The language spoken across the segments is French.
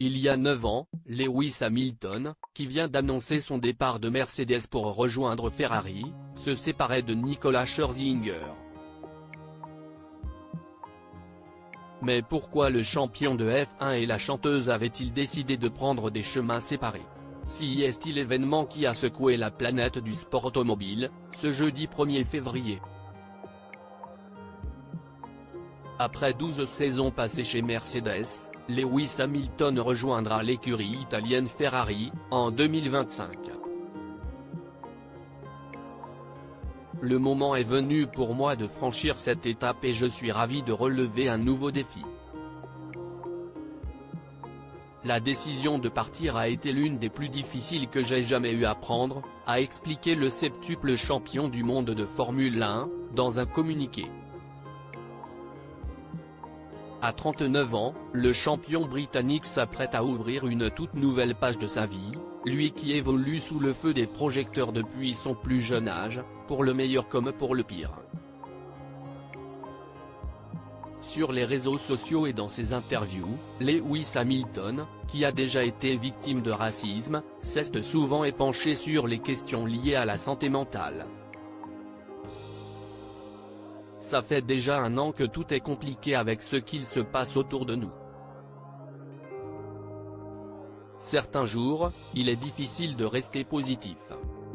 Il y a 9 ans, Lewis Hamilton, qui vient d'annoncer son départ de Mercedes pour rejoindre Ferrari, se séparait de Nicolas Scherzinger. Mais pourquoi le champion de F1 et la chanteuse avaient-ils décidé de prendre des chemins séparés? Si est-il l'événement qui a secoué la planète du sport automobile, ce jeudi 1er février. Après 12 saisons passées chez Mercedes, Lewis Hamilton rejoindra l'écurie italienne Ferrari, en 2025. Le moment est venu pour moi de franchir cette étape et je suis ravi de relever un nouveau défi. La décision de partir a été l'une des plus difficiles que j'ai jamais eu à prendre, a expliqué le septuple champion du monde de Formule 1, dans un communiqué. À 39 ans, le champion britannique s'apprête à ouvrir une toute nouvelle page de sa vie, lui qui évolue sous le feu des projecteurs depuis son plus jeune âge, pour le meilleur comme pour le pire. Sur les réseaux sociaux et dans ses interviews, Lewis Hamilton, qui a déjà été victime de racisme, s'est souvent épanché sur les questions liées à la santé mentale. Ça fait déjà 1 an que tout est compliqué avec ce qu'il se passe autour de nous. Certains jours, il est difficile de rester positif.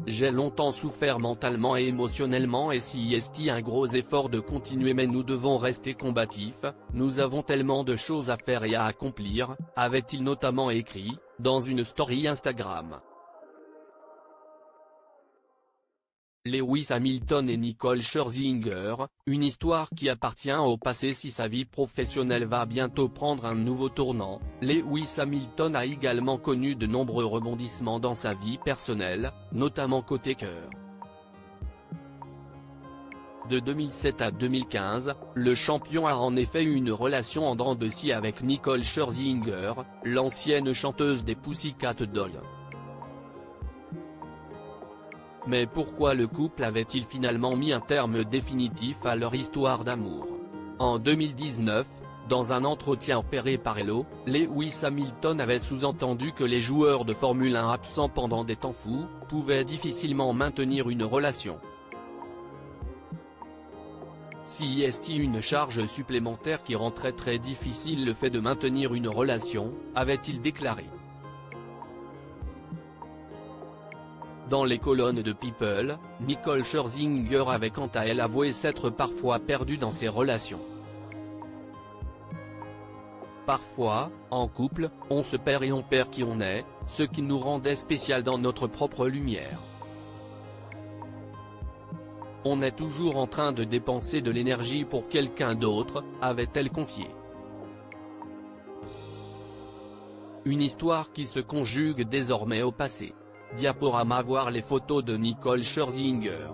J'ai longtemps souffert mentalement et émotionnellement et si est un gros effort de continuer mais nous devons rester combatifs, nous avons tellement de choses à faire et à accomplir, avait-il notamment écrit, dans une story Instagram. Lewis Hamilton et Nicole Scherzinger, une histoire qui appartient au passé si sa vie professionnelle va bientôt prendre un nouveau tournant. Lewis Hamilton a également connu de nombreux rebondissements dans sa vie personnelle, notamment côté cœur. De 2007 à 2015, le champion a en effet eu une relation en dents de scie avec Nicole Scherzinger, l'ancienne chanteuse des Pussycat Dolls. Mais pourquoi le couple avait-il finalement mis un terme définitif à leur histoire d'amour? En 2019, dans un entretien opéré par Hello, Lewis Hamilton avait sous-entendu que les joueurs de Formule 1 absents pendant des temps fous, pouvaient difficilement maintenir une relation. Si est une charge supplémentaire qui rend très difficile le fait de maintenir une relation, avait-il déclaré. Dans les colonnes de People, Nicole Scherzinger avait quant à elle avoué s'être parfois perdue dans ses relations. Parfois, en couple, on se perd et on perd qui on est, ce qui nous rendait spécial dans notre propre lumière. On est toujours en train de dépenser de l'énergie pour quelqu'un d'autre, avait-elle confié. Une histoire qui se conjugue désormais au passé. Diaporama. Voir les photos de Nicole Scherzinger.